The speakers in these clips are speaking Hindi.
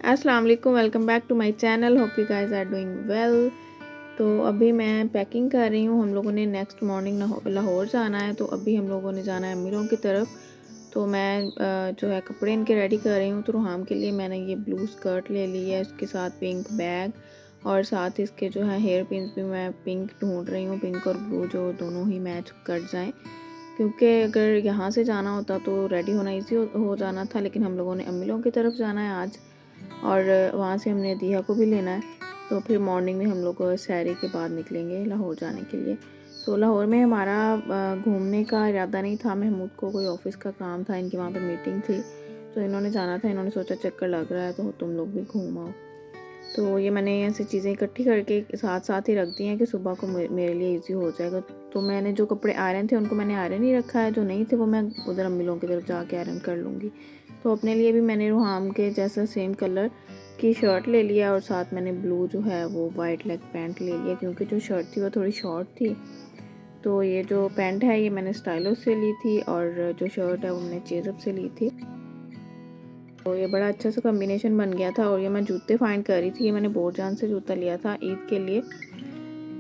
अस्सलाम वालेकुम, welcome back to my channel. Hope you guys are doing well. तो अभी मैं पैकिंग कर रही हूँ। हम लोगों ने नेक्स्ट मॉर्निंग लाहौर जाना है, तो अभी हम लोगों ने जाना है अमीरों की तरफ। तो मैं जो है कपड़े इनके रेडी कर रही हूँ। तो रुहाम के लिए मैंने ये ब्लू स्कर्ट ले ली है, उसके साथ पिंक बैग और साथ इसके जो है हेयर पिन भी मैं पिंक ढूंढ रही हूँ। पिंक और ब्लू जो दोनों ही मैच कर जाएँ, क्योंकि अगर यहाँ से जाना होता तो रेडी होना ईजी हो जाना था, लेकिन हम लोगों ने अमीरों की तरफ जाना है आज और वहाँ से हमने दिया को भी लेना है। तो फिर मॉर्निंग में हम लोग सैरी के बाद निकलेंगे लाहौर जाने के लिए। तो लाहौर में हमारा घूमने का इरादा नहीं था। महमूद को कोई ऑफिस का काम था, इनकी वहाँ पे मीटिंग थी, तो इन्होंने जाना था। इन्होंने सोचा चक्कर लग रहा है तो तुम लोग भी घूम आओ। तो ये मैंने ऐसी चीज़ें इकट्ठी करके साथ साथ ही रख दी हैं कि सुबह को मेरे लिए इजी हो जाएगा। तो मैंने जो कपड़े आयरन थे उनको मैंने आयरन ही रखा है, जो नहीं थे वो मैं उधर अम्मिलों की तरफ जाके आयरन कर लूँगी। तो अपने लिए भी मैंने रुहाम के जैसा सेम कलर की शर्ट ले लिया और साथ मैंने ब्लू जो है वो वाइट लेग पैंट ले लिया, क्योंकि जो शर्ट थी वो थोड़ी शॉर्ट थी। तो ये जो पैंट है ये मैंने स्टाइलो से ली थी और जो शर्ट है वो मैंने चेज़अप से ली थी। तो ये बड़ा अच्छा सा कॉम्बिनेशन बन गया था। और ये मैं जूते फाइंड कर रही थी। ये मैंने बोरजान से जूता लिया था ईद के लिए।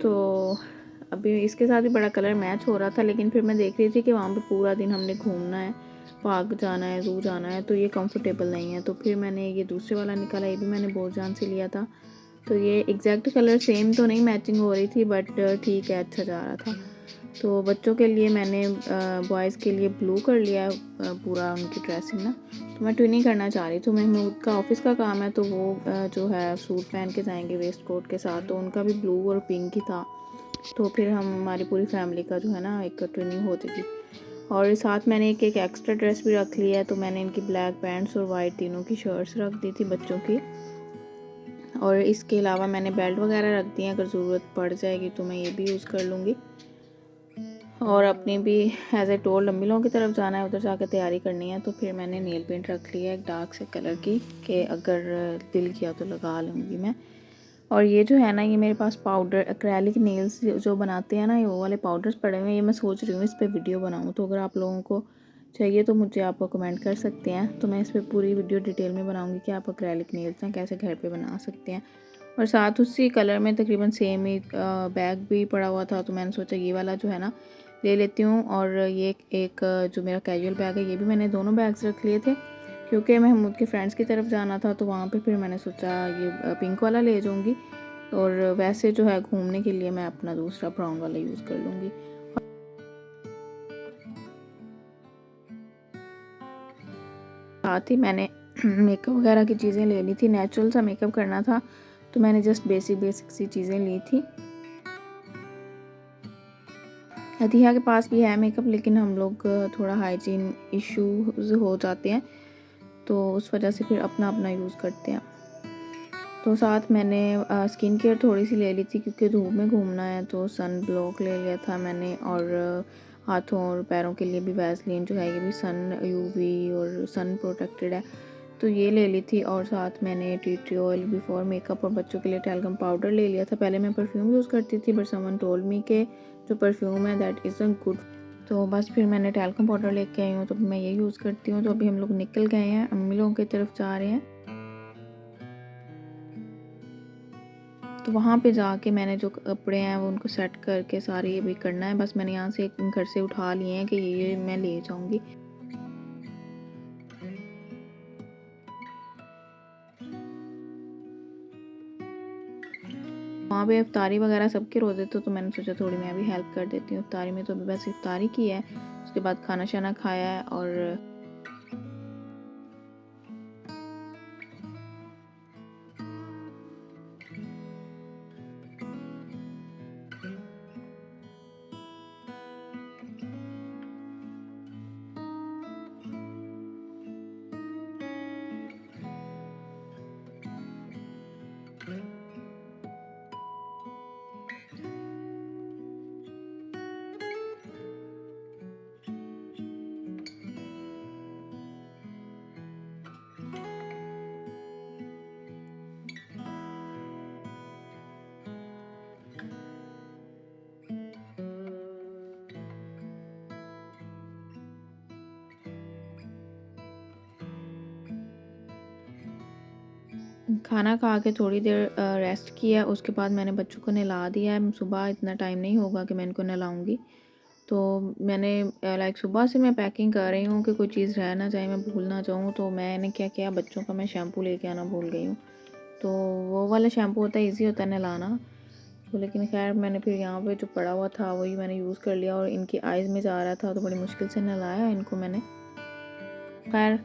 तो अभी इसके साथ भी बड़ा कलर मैच हो रहा था, लेकिन फिर मैं देख रही थी कि वहाँ पे पूरा दिन हमने घूमना है, पार्क जाना है, जू जाना है, तो ये कंफर्टेबल नहीं है। तो फिर मैंने ये दूसरे वाला निकाला, ये भी मैंने बोरजान से लिया था। तो ये एग्जैक्ट कलर सेम तो नहीं मैचिंग हो रही थी, बट ठीक है, अच्छा जा रहा था। तो बच्चों के लिए मैंने बॉयज़ के लिए ब्लू कर लिया पूरा उनकी ड्रेसिंग ना। तो मैं ट्विनिंग करना चाह रही थी। महमूद का ऑफिस का काम है, तो वो जो है सूट पहन के जाएंगे वेस्ट कोट के साथ, तो उनका भी ब्लू और पिंक ही था। तो फिर हमारी पूरी फैमिली का जो है ना एक ट्विनिंग हो जाएगी। और साथ मैंने एक एक्स्ट्रा ड्रेस भी रख लिया है। तो मैंने इनकी ब्लैक पैंट्स और वाइट तीनों की शर्ट्स रख दी थी बच्चों की। और इसके अलावा मैंने बेल्ट वगैरह रख दी है, अगर ज़रूरत पड़ जाएगी तो मैं ये भी यूज़ कर लूँगी। और अपनी भी एज ए टोल्ड अम्मिलों की तरफ जाना है, उधर जाकर तैयारी करनी है। तो फिर मैंने नेल पेंट रख लिया है एक डार्क से कलर की, कि अगर दिल किया तो लगा लूँगी मैं। और ये जो है ना, ये मेरे पास पाउडर एक्रेलिक नेल्स जो बनाते हैं ना, ये वो वाले पाउडर्स पड़े हुए हैं। ये मैं सोच रही हूँ इस पर वीडियो बनाऊँ। तो अगर आप लोगों को चाहिए तो मुझे आप कमेंट कर सकते हैं। तो मैं इस पर पूरी वीडियो डिटेल में बनाऊँगी कि आप एक्रेलिक नेल्स हैं कैसे घर पर बना सकते हैं। और साथ उसी कलर में तकरीबन सेम ही बैग भी पड़ा हुआ था, तो मैंने सोचा ये वाला जो है ना ले लेती हूँ। और ये एक जो मेरा कैजुअल बैग है, ये भी मैंने दोनों बैग्स रख लिए थे, क्योंकि महमूद के फ्रेंड्स की तरफ जाना था। तो वहाँ पे फिर मैंने सोचा ये पिंक वाला ले जाऊँगी, और वैसे जो है घूमने के लिए मैं अपना दूसरा ब्राउन वाला यूज़ कर लूँगी। साथ ही मैंने मेकअप वगैरह की चीज़ें ले ली थी। नेचुरल सा मेकअप करना था, तो मैंने जस्ट बेसिक सी चीज़ें ली थी। अतिया के पास भी है मेकअप, लेकिन हम लोग थोड़ा हाइजीन इश्यूज हो जाते हैं, तो उस वजह से फिर अपना अपना यूज़ करते हैं। तो साथ मैंने स्किन केयर थोड़ी सी ले ली थी, क्योंकि धूप में घूमना है। तो सन ब्लॉक ले लिया था मैंने, और हाथों और पैरों के लिए भी वैसलीन जो है, ये भी सन यूवी और सन प्रोटेक्टेड है, तो ये ले ली थी। और साथ मैंने tea tree oil before makeup और बच्चों के लिए टैल्कम पाउडर ले लिया था। पहले मैं परफ्यूम यूज़ करती थी, बट समवन टोल्ड मी के जो परफ्यूम है दैट इज़ अ गुड। तो बस फिर मैंने टैल्कम पाउडर लेके आई हूँ, तो मैं ये यूज़ करती हूँ। तो अभी हम लोग निकल गए हैं, अम्मी लोगों की तरफ जा रहे हैं। तो वहाँ पे जाके मैंने जो कपड़े हैं वो उनको सेट करके सारे ये भी करना है। बस मैंने यहाँ से घर से उठा लिए हैं कि ये मैं ले जाऊँगी। वहाँ पे इफ्तारी वगैरह सबके रोज़े तो मैंने सोचा थोड़ी मैं भी हेल्प कर देती हूँ इफ्तारी में। तो अभी बस इफ्तारी की है, उसके बाद खाना शाना खाया है। और खाना खा के थोड़ी देर रेस्ट किया, उसके बाद मैंने बच्चों को नहला दिया है। सुबह इतना टाइम नहीं होगा कि मैं इनको नहलाऊँगी, तो मैंने लाइक सुबह से मैं पैकिंग कर रही हूँ कि कोई चीज़ रह ना जाए, मैं भूल ना जाऊँ। तो मैंने क्या किया, बच्चों का मैं शैम्पू लेके आना भूल गई हूँ। तो वो वाला शैम्पू होता है, ईज़ी होता है नहलाना। तो लेकिन खैर मैंने फिर यहाँ पे जो पड़ा हुआ था वही मैंने यूज़ कर लिया, और इनकी आइज़ में जा रहा था तो बड़ी मुश्किल से नहलाया इनको मैंने। खैर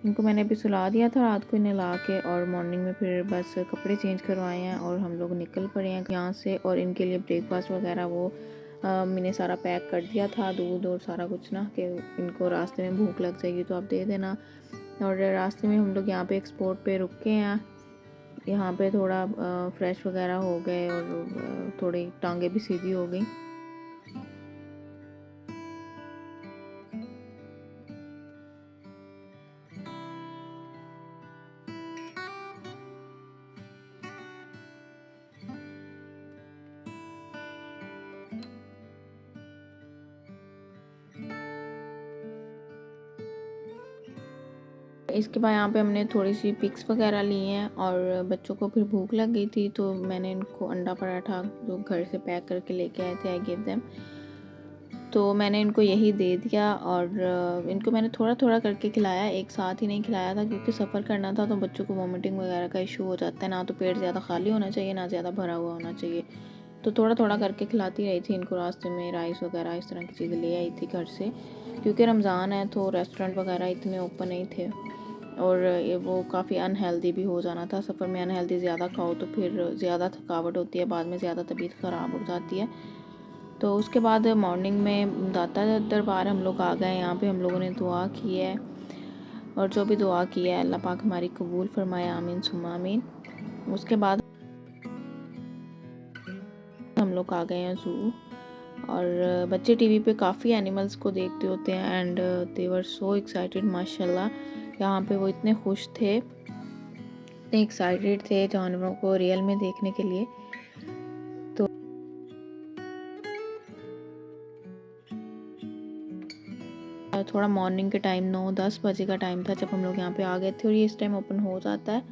इनको मैंने अभी सुला दिया था रात को नहला के, और मॉर्निंग में फिर बस कपड़े चेंज करवाए हैं और हम लोग निकल पड़े हैं यहाँ से। और इनके लिए ब्रेकफास्ट वगैरह वो मैंने सारा पैक कर दिया था, दूध और सारा कुछ ना, कि इनको रास्ते में भूख लग जाएगी तो आप दे देना। और रास्ते में हम लोग यहाँ पे एक्सपोर्ट पे रुके हैं, यहाँ पे थोड़ा फ्रेश वगैरह हो गए और थोड़ी टांगे भी सीधी हो गई। इसके बाद यहाँ पे हमने थोड़ी सी पिक्स वगैरह ली हैं, और बच्चों को फिर भूख लग गई थी तो मैंने इनको अंडा पराठा जो घर से पैक करके लेके आए थे, आई गिव देम। तो मैंने इनको यही दे दिया, और इनको मैंने थोड़ा थोड़ा करके खिलाया, एक साथ ही नहीं खिलाया था क्योंकि सफ़र करना था तो बच्चों को वॉमिटिंग वगैरह का इशू हो जाता है। ना तो पेट ज़्यादा खाली होना चाहिए, ना ज़्यादा भरा हुआ होना चाहिए। तो थोड़ा थोड़ा करके खिलाती रही थी इनको। रास्ते में राइस वगैरह इस तरह की चीज़ें ले आई थी घर से, क्योंकि रमज़ान है तो रेस्टोरेंट वगैरह इतने ओपन नहीं थे, और ये वो काफ़ी अनहेल्दी भी हो जाना था। सफ़र में अनहेल्दी ज़्यादा खाओ तो फिर ज़्यादा थकावट होती है, बाद में ज़्यादा तबीयत ख़राब हो जाती है। तो उसके बाद मॉर्निंग में दाता दरबार हम लोग आ गए। यहाँ पे हम लोगों ने दुआ की है, और जो भी दुआ की है अल्लाह पाक हमारी कबूल फरमाए, आमीन सुम्मा आमीन। उसके बाद हम लोग आ गए हैं ज़ू, और बच्चे टीवी पे काफ़ी एनिमल्स को देखते होते हैं, and they were so excited माशाल्लाह। यहाँ पे वो इतने खुश थे, इतने एक्साइटेड थे जानवरों को रियल में देखने के लिए। तो थोड़ा मॉर्निंग के टाइम 9-10 बजे का टाइम था जब हम लोग यहाँ पे आ गए थे, और ये इस टाइम ओपन हो जाता है।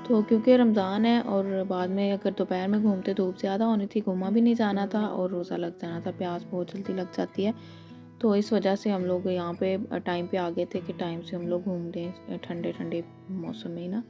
तो क्योंकि रमज़ान है और बाद में अगर दोपहर में घूमते धूप ज़्यादा होनी थी, घूमा भी नहीं जाना था और रोज़ा लग जाना था, प्यास बहुत जल्दी लग जाती है। तो इस वजह से हम लोग यहाँ पे टाइम पे आ गए थे कि टाइम से हम लोग घूम लें ठंडे ठंडे मौसम में ना।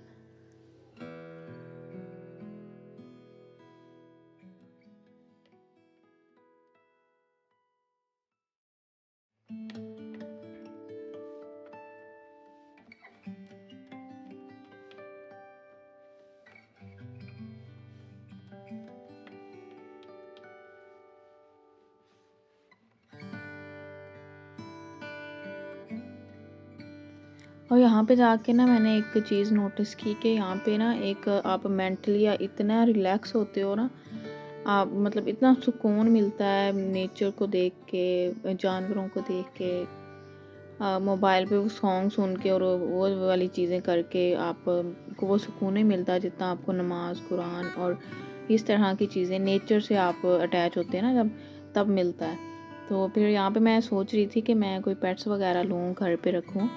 और यहाँ पे जाके ना मैंने एक चीज़ नोटिस की कि यहाँ पे ना एक आप मेंटली या इतना रिलैक्स होते हो ना, आप मतलब इतना सुकून मिलता है नेचर को देख के, जानवरों को देख के, मोबाइल पे वो सॉन्ग सुन के और वो वाली चीज़ें करके आप को वो सुकून नहीं मिलता जितना आपको नमाज कुरान और इस तरह की चीज़ें नेचर से आप अटैच होते हैं ना जब, तब मिलता है। तो फिर यहाँ पे मैं सोच रही थी कि मैं कोई पेट्स वगैरह लूँ, घर पे रखूँ।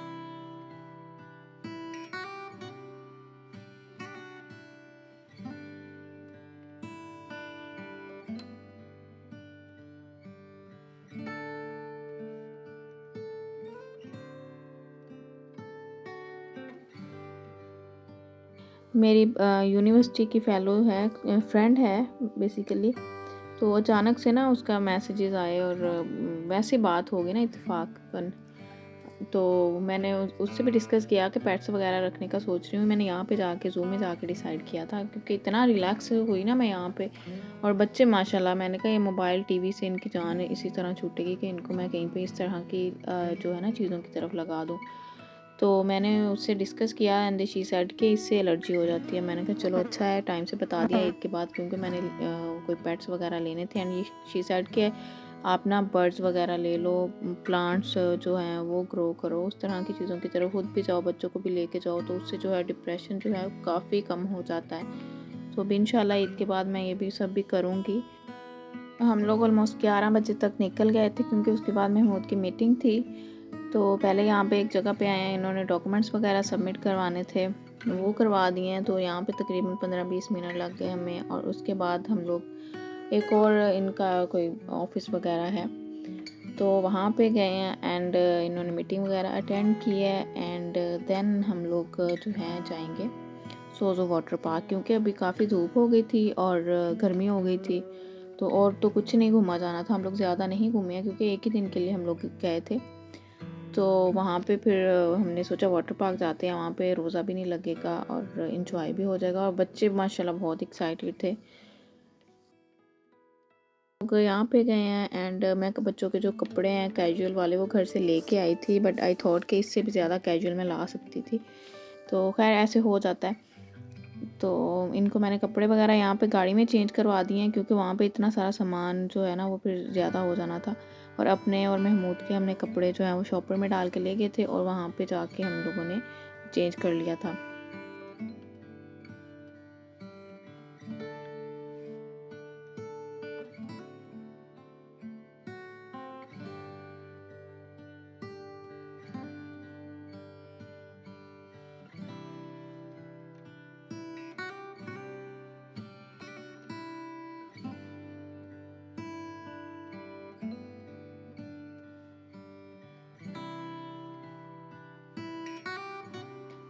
मेरी यूनिवर्सिटी की फ़ेलो है, फ्रेंड है बेसिकली। तो अचानक से ना उसका मैसेजेस आए, और वैसे बात हो गई ना इत्तेफाकन। तो मैंने उससे भी डिस्कस किया कि पेट्स वगैरह रखने का सोच रही हूँ। मैंने यहाँ पे जाके ज़ू में जाके डिसाइड किया था, क्योंकि इतना रिलैक्स हुई ना मैं यहाँ पे। और बच्चे माशाल्लाह, मैंने कहा ये मोबाइल टीवी से इनकी जान इसी तरह छूटेगी कि इनको मैं कहीं पे इस तरह की जो है ना चीज़ों की तरफ लगा दूँ। तो मैंने उससे डिस्कस किया, एंड शी सेड कि इससे एलर्जी हो जाती है। मैंने कहा चलो अच्छा है, टाइम से बता दिया ईद के बाद, क्योंकि मैंने कोई पेट्स वगैरह लेने थे। एंड शी सेड कि आप ना बर्ड्स वगैरह ले लो, प्लांट्स जो हैं वो ग्रो करो, उस तरह की चीज़ों की तरफ खुद भी जाओ, बच्चों को भी लेके जाओ, तो उससे जो है डिप्रेशन जो है काफ़ी कम हो जाता है। तो अभी इंशाल्लाह ईद के बाद मैं ये भी सब भी करूँगी। हम लोग ऑलमोस्ट 11 बजे तक निकल गए थे, क्योंकि उसके बाद महमूद की मीटिंग थी। तो पहले यहाँ पे एक जगह पे आए हैं, इन्होंने डॉक्यूमेंट्स वगैरह सबमिट करवाने थे, वो करवा दिए हैं। तो यहाँ पे तकरीबन 15-20 मिनट लग गए हमें। और उसके बाद हम लोग एक और इनका कोई ऑफिस वगैरह है तो वहाँ पे गए हैं एंड इन्होंने मीटिंग वगैरह अटेंड की है। एंड देन हम लोग जो हैं जाएंगे सोज़ो वाटर पार्क, क्योंकि अभी काफ़ी धूप हो गई थी और गर्मी हो गई थी। तो और तो कुछ नहीं घूमा जाना था, हम लोग ज़्यादा नहीं घूमे हैं क्योंकि एक ही दिन के लिए हम लोग गए थे। तो वहाँ पे फिर हमने सोचा वाटर पार्क जाते हैं, वहाँ पे रोज़ा भी नहीं लगेगा और इन्जॉय भी हो जाएगा। और बच्चे माशाल्लाह बहुत एक्साइटेड थे। लोग यहाँ पे गए हैं एंड मैं बच्चों के जो कपड़े हैं कैजुअल वाले वो घर से लेके आई थी, बट आई थॉट कि इससे भी ज़्यादा कैजुअल मैं ला सकती थी। तो खैर ऐसे हो जाता है। तो इनको मैंने कपड़े वगैरह यहाँ पे गाड़ी में चेंज करवा दिए हैं क्योंकि वहाँ पे इतना सारा सामान जो है ना वो फिर ज़्यादा हो जाना था। और अपने और महमूद के हमने कपड़े जो हैं वो शॉपर में डाल के ले गए थे और वहाँ पे जाके हम लोगों ने चेंज कर लिया था।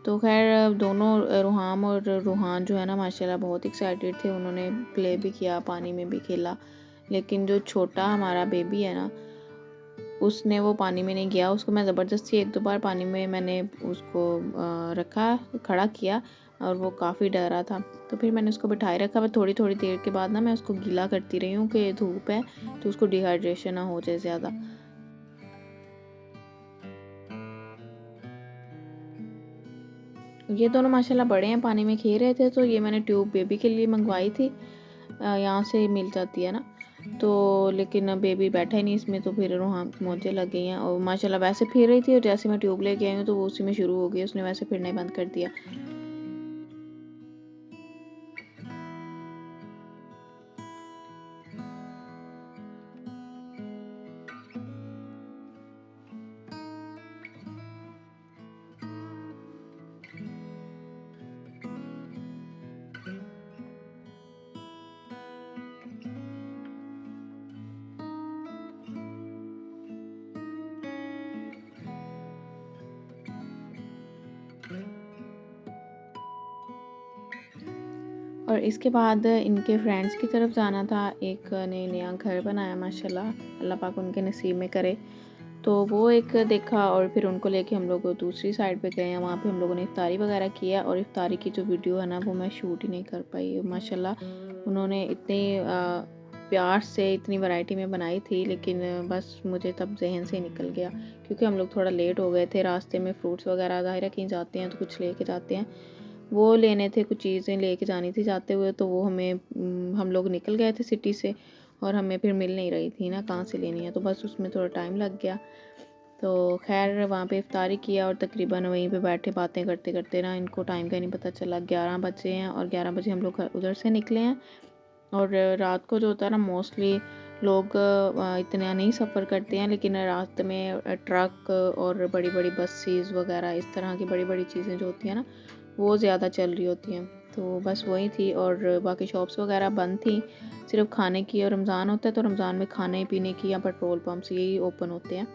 तो खैर दोनों रुहाम और रूहान जो है ना माशाल्लाह बहुत एक्साइटेड थे, उन्होंने प्ले भी किया, पानी में भी खेला। लेकिन जो छोटा हमारा बेबी है ना उसने वो पानी में नहीं गया। उसको मैं ज़बरदस्ती 1-2 बार पानी में मैंने उसको रखा, खड़ा किया और वो काफ़ी डरा था। तो फिर मैंने उसको बिठाए रखा। पर थोड़ी थोड़ी देर के बाद ना मैं उसको गीला करती रही हूँ कि धूप है तो उसको डिहाइड्रेशन ना हो जाए ज़्यादा। ये दोनों माशाल्लाह बड़े हैं, पानी में खेल रहे थे। तो ये मैंने ट्यूब बेबी के लिए मंगवाई थी, यहाँ से मिल जाती है ना। तो लेकिन बेबी बैठा ही नहीं इसमें, तो फिर वहाँ मोजे लग गई हैं। और माशाल्लाह वैसे फिर रही थी और जैसे मैं ट्यूब लेके आई हूँ तो वो उसी में शुरू हो गई, उसने वैसे फिरना ही बंद कर दिया। और इसके बाद इनके फ्रेंड्स की तरफ जाना था। एक ने नया घर बनाया माशाल्लाह, अल्लाह पाक उनके नसीब में करे। तो वो एक देखा और फिर उनको लेके हम लोग दूसरी साइड पे गए हैं। वहाँ पे हम लोगों ने इफ्तारी वगैरह किया और इफ्तारी की जो वीडियो है ना वो मैं शूट ही नहीं कर पाई। माशाल्लाह उन्होंने इतने प्यार से इतनी वैरायटी में बनाई थी, लेकिन बस मुझे तब जहन से निकल गया क्योंकि हम लोग थोड़ा लेट हो गए थे। रास्ते में फ्रूट्स वगैरह ज़ाहिर है कहीं जाते हैं तो कुछ लेके जाते हैं, वो लेने थे, कुछ चीज़ें लेके जानी थी जाते हुए। तो वो हमें हम लोग निकल गए थे सिटी से और हमें फिर मिल नहीं रही थी ना कहाँ से लेनी है, तो बस उसमें थोड़ा टाइम लग गया। तो खैर वहाँ पे इफ्तारी किया और तकरीबन वहीं पे बैठे बातें करते करते ना इनको टाइम का नहीं पता चला। 11 बजे हैं और 11 बजे हम लोग उधर से निकले हैं। और रात को जो होता है ना मोस्टली लोग इतना नहीं सफ़र करते हैं, लेकिन रात में ट्रक और बड़ी बड़ी बसेस वगैरह इस तरह की बड़ी बड़ी चीज़ें जो होती हैं ना वो ज़्यादा चल रही होती हैं। तो बस वही थी और बाकी शॉप्स वगैरह बंद थी, सिर्फ खाने की। और रमज़ान होता है तो रमज़ान में खाने पीने की या पेट्रोल पम्प्स यही ओपन होते हैं।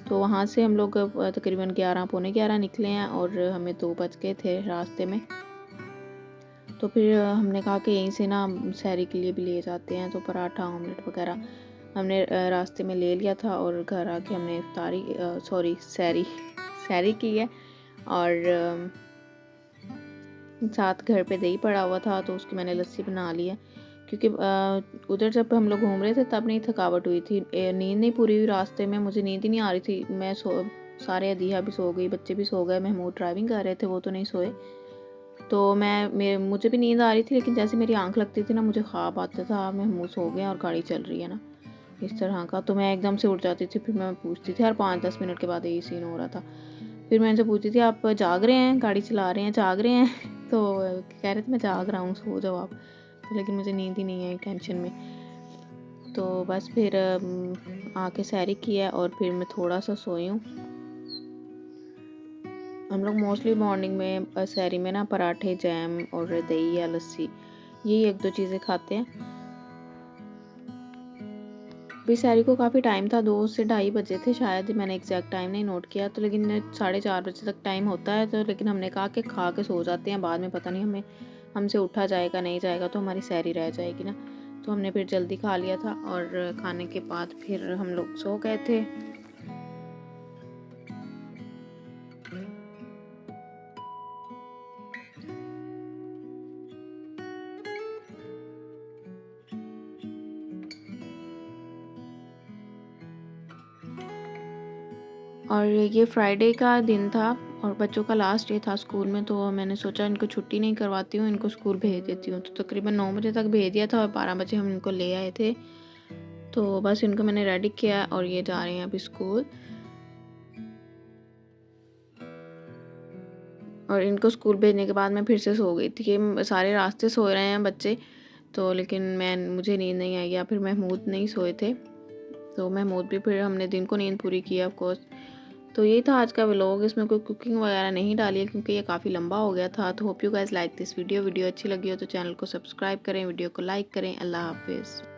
तो वहाँ से हम लोग तकरीबन 11 पौने 11 निकले हैं और हमें 2 बज गए थे रास्ते में। तो फिर हमने कहा कि यहीं से ना सहरी के लिए भी ले जाते हैं। तो पराठा ऑमलेट वगैरह हमने रास्ते में ले लिया था और घर आके हमने इफ्तारी सहरी सहरी की है। और साथ घर पे दही पड़ा हुआ था तो उसकी मैंने लस्सी बना ली है क्योंकि उधर जब हम लोग घूम रहे थे तब नहीं थकावट हुई थी, नींद नहीं पूरी हुई रास्ते में, मुझे नींद ही नहीं आ रही थी। मैं सारे अदीहा भी सो गई, बच्चे भी सो गए, महमूद ड्राइविंग कर रहे थे वो तो नहीं सोए। तो मुझे भी नींद आ रही थी, लेकिन जैसे मेरी आंख लगती थी ना मुझे ख्वाब आता था महमूद सो गए और गाड़ी चल रही है ना इस तरह का। तो मैं एकदम से उठ जाती थी, फिर मैं पूछती थी हर 5-10 मिनट के बाद यही सीन हो रहा था। फिर मैं इनसे पूछती थी आप जाग रहे हैं, गाड़ी चला रहे हैं, जाग रहे हैं तो कह रहे थे मैं जाग रहा हूँ, सो जाओ आप। तो लेकिन मुझे नींद ही नहीं है टेंशन में। तो बस फिर आके सैरी किया और फिर मैं थोड़ा सा सोई हूँ। हम लोग मोस्टली मॉर्निंग में सहरी में ना पराठे, जैम और दही या लस्सी, यही 1-2 चीज़ें खाते हैं। अभी सहरी को काफ़ी टाइम था, 2 से ढाई बजे थे शायद, मैंने एग्जैक्ट टाइम नहीं नोट किया, तो लेकिन 4:30 बजे तक टाइम होता है, तो लेकिन हमने कहा कि खा के सो जाते हैं, बाद में पता नहीं हमसे उठा जाएगा नहीं जाएगा, तो हमारी सहरी रह जाएगी ना। तो हमने फिर जल्दी खा लिया था और खाने के बाद फिर हम लोग सो गए थे। और ये फ्राइडे का दिन था और बच्चों का लास्ट डे था स्कूल में, तो मैंने सोचा इनको छुट्टी नहीं करवाती हूँ, इनको स्कूल भेज देती हूँ। तो तकरीबन 9 बजे तक भेज दिया था और 12 बजे हम इनको ले आए थे। तो बस इनको मैंने रेडी किया और ये जा रहे हैं अभी स्कूल। और इनको स्कूल भेजने के बाद मैं फिर से सो गई थी कि सारे रास्ते सो रहे हैं बच्चे, तो लेकिन मुझे नींद नहीं आई, या फिर महमूद नहीं सोए थे, तो महमूद भी, फिर हमने दिन को नींद पूरी की ऑफ कोर्स। तो ये था आज का व्लॉग, इसमें कोई कुकिंग वगैरह नहीं डाली है क्योंकि ये काफ़ी लंबा हो गया था। तो hope you guys like this video अच्छी लगी हो तो चैनल को सब्सक्राइब करें, वीडियो को लाइक करें। अल्लाह हाफिज़।